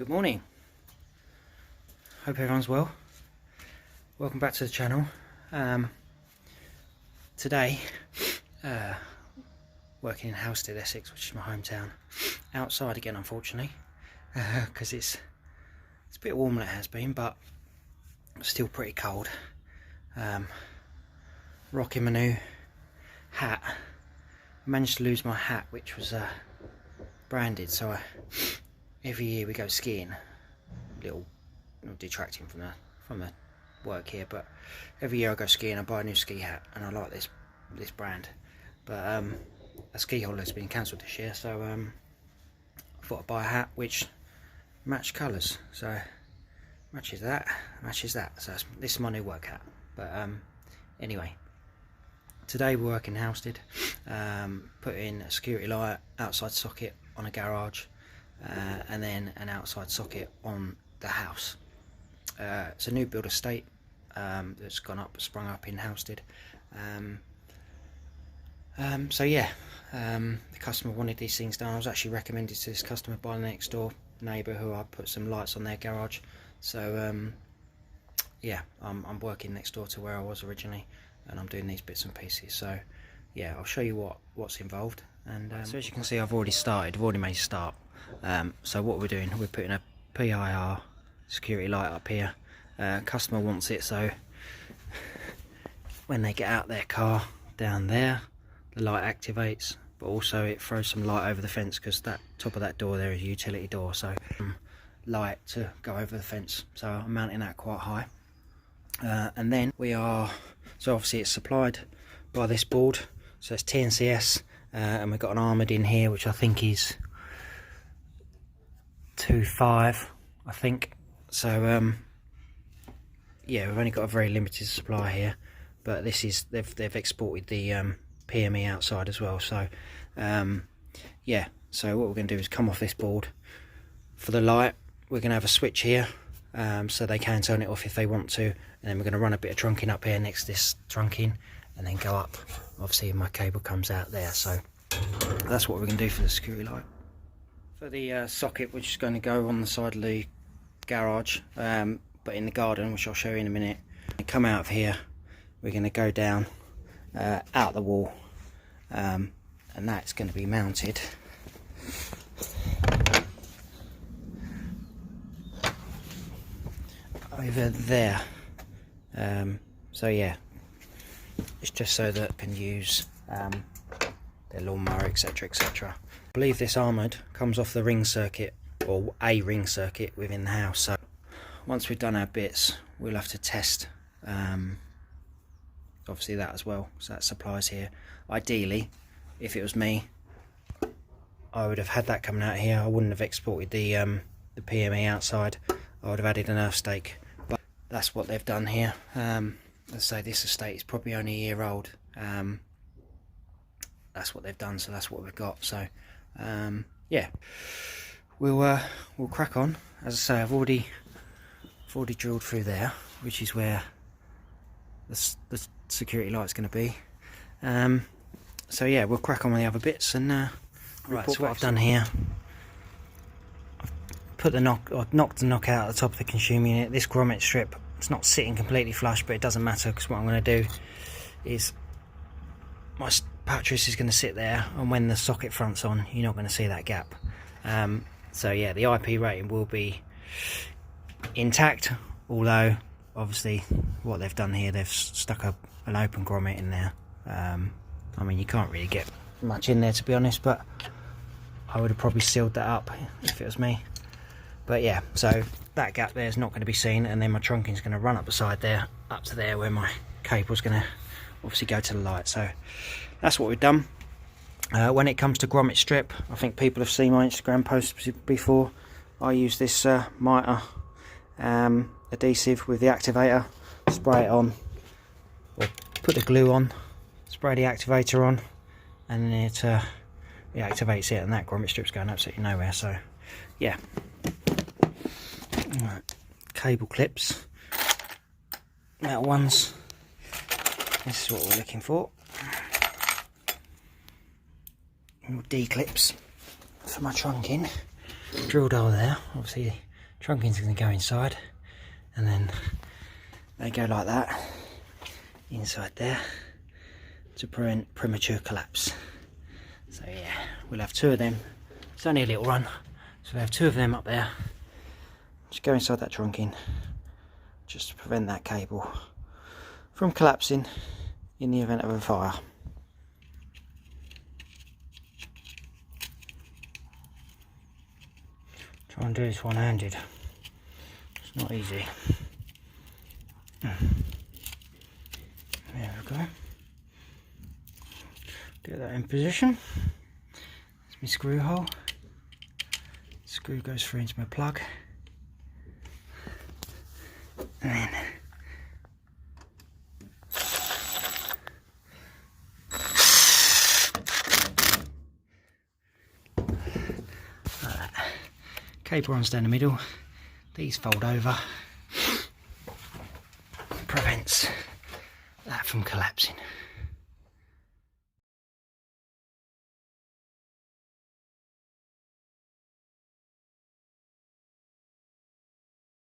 Good morning. Hope everyone's well. Welcome back to the channel. Today, working in Halstead, Essex, which is my hometown. Outside again, unfortunately, because it's a bit warmer than it has been, but still pretty cold. Rocking my new hat. I managed to lose my hat, which was branded, so every year we go skiing. Little detracting from the work here, but every year I go skiing, I buy a new ski hat, and I like this brand. But a ski holiday's been cancelled this year, so I thought I'd buy a hat which matched colours. So matches that. So this is my new work hat. But anyway, today we're working in Halstead, putting a security light outside socket on a garage, and then an outside socket on the house. It's a new build estate that's sprung up in Halstead. So yeah, the customer wanted these things done. I was actually recommended to this customer by the next door neighbour, who I put some lights on their garage. So yeah, I'm working next door to where I was originally, and I'm doing these bits and pieces. So yeah, I'll show you what's involved. And so as you can see, I've already made a start. So what we're doing, we're putting a PIR security light up here. Customer wants it so when they get out their car down there, the light activates, but also it throws some light over the fence, because that top of that door there is a utility door, so light to go over the fence. So I'm mounting that quite high. And then so obviously it's supplied by this board, so it's TNCS, and we've got an armoured in here, which I think is 2.5, I think. So yeah, we've only got a very limited supply here, but this is they've exported the PME outside as well. So yeah, so what we're going to do is come off this board. For the light, we're going to have a switch here, so they can turn it off if they want to, and then we're going to run a bit of trunking up here next to this trunking, and then go up. Obviously my cable comes out there, so that's what we're going to do for the security light. For the socket, which is going to go on the side of the garage, but in the garden, which I'll show you in a minute, and come out of here, we're going to go down out the wall, and that's going to be mounted over there. So yeah, it's just so that it can use their lawnmower, etc, etc. I believe this armoured comes off the ring circuit, or a ring circuit within the house. So once we've done our bits, we'll have to test obviously that as well. So that supplies here. Ideally, if it was me, I would have had that coming out here. I wouldn't have exported the PME outside. I would have added an earth stake, but that's what they've done here. Let's say this estate is probably only a year old. That's what they've done, so that's what we've got. So yeah, we'll crack on. As I say, I've already drilled through there, which is where the security light's going to be. So yeah, we'll crack on with the other bits. And right, so what I've done here, I've put I've knocked the knock out at the top of the consumer unit. This grommet strip, it's not sitting completely flush, but it doesn't matter, because what I'm going to do is my pattress is going to sit there, and when the socket front's on, you're not going to see that gap. So yeah, the IP rating will be intact, although obviously what they've done here, they've stuck an open grommet in there. I mean, you can't really get much in there, to be honest, but I would have probably sealed that up if it was me. But yeah, so that gap there is not going to be seen, and then my trunking is going to run up the side there, up to there, where my cable's going to obviously go to the light. So that's what we've done. When it comes to grommet strip, I think people have seen my Instagram posts before. I use this mitre adhesive with the activator, spray it on, or put the glue on, spray the activator on, and then it activates it, and that grommet strip's going absolutely nowhere. So yeah. Right. Cable clips, metal ones, this is what we're looking for. D clips for my trunking, drilled hole there. Obviously trunking's going to go inside, and then they go like that inside there to prevent premature collapse. So yeah, we'll have 2 of them. It's only a little run, so we'll have 2 of them up there. Just go inside that trunking, just to prevent that cable from collapsing in the event of a fire. Try and do this one-handed. It's not easy. There we go. Get that in position. There's my screw hole. Screw goes through into my plug. And then like that. Cable runs down the middle. These fold over. Prevents that from collapsing.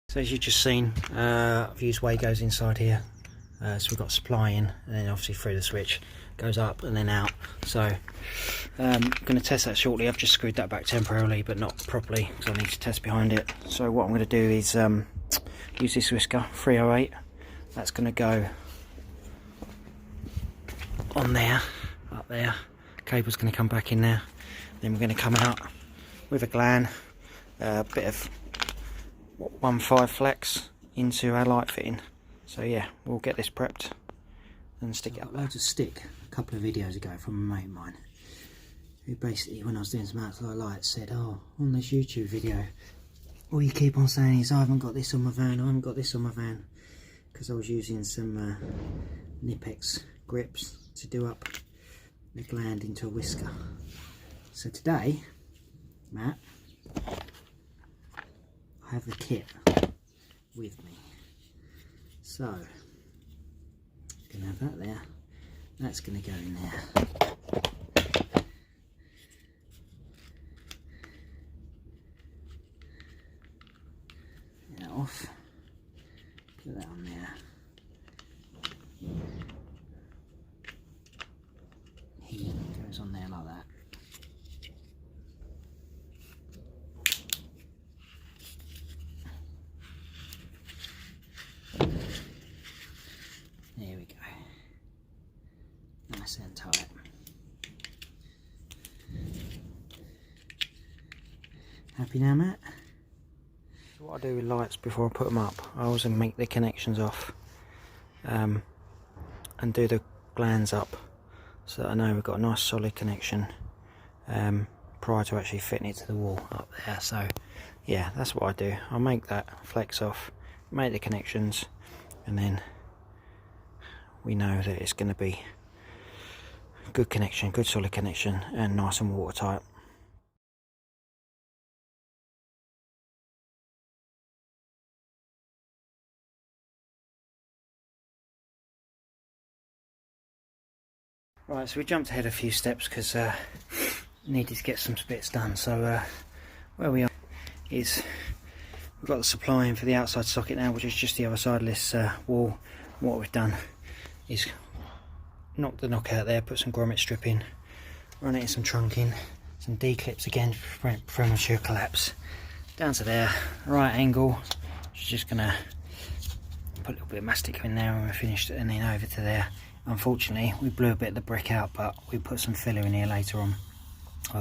So as you've just seen, I've used Wagos inside here. So we've got supply in, and then obviously through the switch goes up and then out. So I'm going to test that shortly. I've just screwed that back temporarily, but not properly, because I need to test behind it. So what I'm going to do is use this whisker 308. That's going to go on there, up there. Cable's going to come back in there. Then we're going to come out with a gland, a bit of 1.5 flex into our light fitting. So yeah, we'll get this prepped and stick it up. Loads of stick a couple of videos ago from a mate of mine, who basically, when I was doing some outside lights, said, oh, on this YouTube video, all you keep on saying is I haven't got this on my van, I haven't got this on my van, because I was using some Nipex grips to do up the gland into a whisker. So today, Matt, I have the kit with me. So, gonna have that there. That's gonna go in there. Get that off. Put that on there. He goes on there like that. There we go. Nice and tight. Happy now, Matt? So what I do with lights before I put them up, I always make the connections off and do the glands up, so that I know we've got a nice solid connection prior to actually fitting it to the wall up there. So yeah, that's what I do. I'll make that flex off, make the connections, and then we know that it's going to be good connection, good solid connection, and nice and watertight. Right, so we jumped ahead a few steps because needed to get some bits done. So where we are is we've got the supply in for the outside socket now, which is just the other side of this wall. What we've done is knock the knockout there, put some grommet strip in, run it in some trunking, some D-clips again to prevent premature collapse, down to there, right angle, just gonna put a little bit of mastic in there when we're finished, and then over to there. Unfortunately we blew a bit of the brick out, but we put some filler in here later on,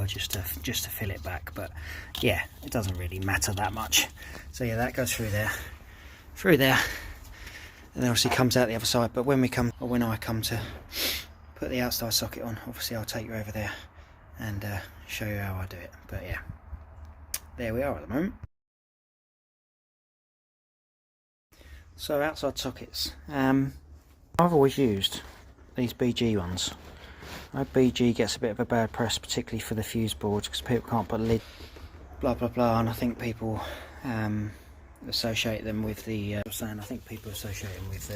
just to fill it back. But yeah, it doesn't really matter that much. So yeah, that goes through there, and then obviously comes out the other side. But when I come to put the outside socket on, obviously I'll take you over there and show you how I do it. But yeah, there we are at the moment. So outside sockets, I've always used these BG ones. BG gets a bit of a bad press, particularly for the fuse boards, because people can't put a lid, blah blah blah, and I think people associate them with the I think people associate them with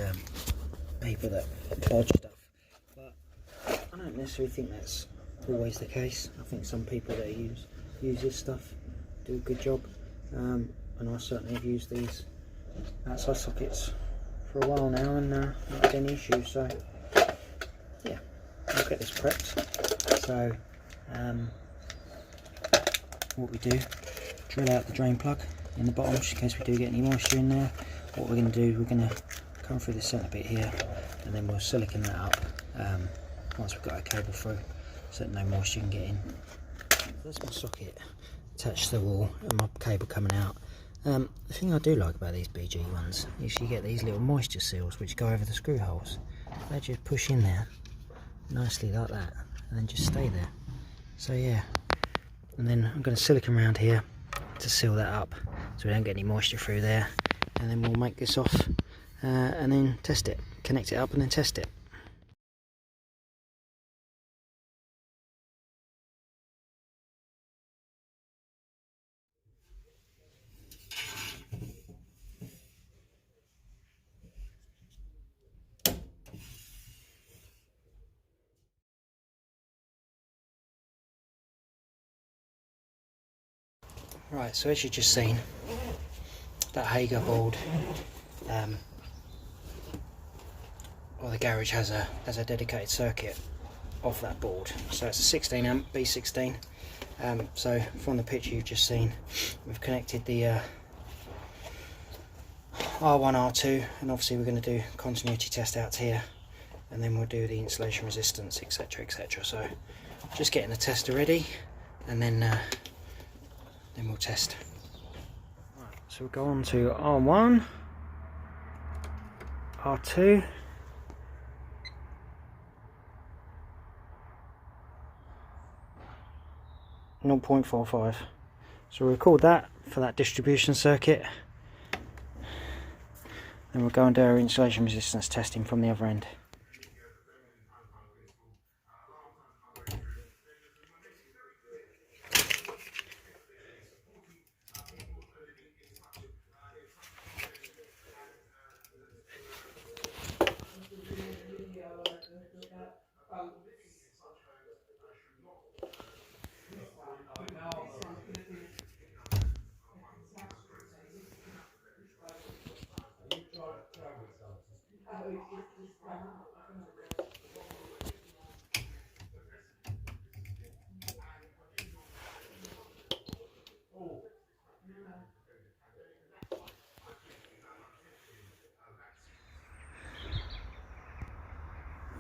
people that dodge stuff, but I don't necessarily think that's always the case. I think some people that use this stuff do a good job. and I certainly have used these outside sockets for a while now and not had any issues. So yeah, I'll get this prepped. So what we do, drill out the drain plug in the bottom just in case we do get any moisture in there. What we're going to do, we're going to come through the centre bit here, and then we'll silicone that up once we've got our cable through so that no moisture can get in. There's my socket attached to the wall and my cable coming out. The thing I do like about these BG ones is you get these little moisture seals which go over the screw holes. They just push in there nicely like that and then just stay there. So yeah, and then I'm going to silicone around here to seal that up so we don't get any moisture through there, and then we'll make this off and then test it, connect it up and then test it. Right, so as you've just seen, that Hager board, or the garage has a dedicated circuit off that board. So it's a 16 amp B16. So from the picture you've just seen, we've connected the R1, R2, and obviously we're going to do continuity test out here, and then we'll do the insulation resistance, etc, etc. So just getting the tester ready, and then we'll test. Right, so we'll go on to R1, R2, .45. So we'll record that for that distribution circuit. Then we'll go and do our insulation resistance testing from the other end.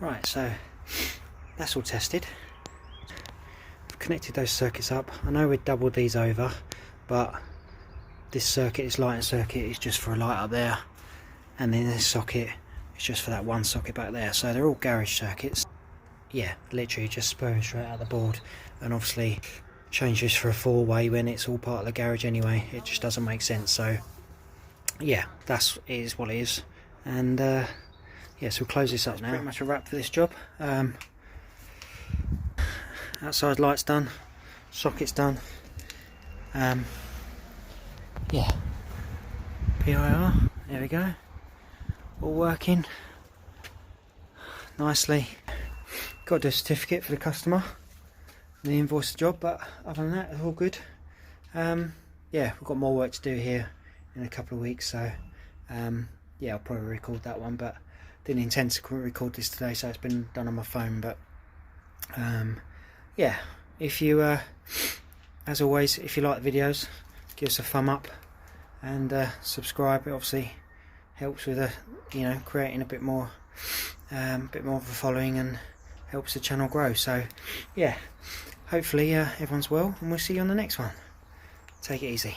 Right, so that's all tested. I've connected those circuits up. I know we doubled these over, but this circuit, this lighting circuit, is just for a light up there, and then this socket is just for that one socket back there. So they're all garage circuits. Yeah, literally just spurring straight out the board, and obviously change this for a four-way when it's all part of the garage anyway. It just doesn't make sense. So yeah, it is what it is. And yeah, so we'll close this up now. Pretty much a wrap for this job. Outside lights done, sockets done. Yeah, PIR, there we go, all working nicely. Got to do a certificate for the customer and the invoice the job, but other than that, it's all good. Yeah, we've got more work to do here in a couple of weeks, so yeah, I'll probably record that one, but didn't intend to record this today, so it's been done on my phone. But yeah, if you as always, if you like the videos, give us a thumb up and subscribe. It obviously helps with creating a bit more of a following and helps the channel grow. So yeah, hopefully everyone's well, and we'll see you on the next one. Take it easy.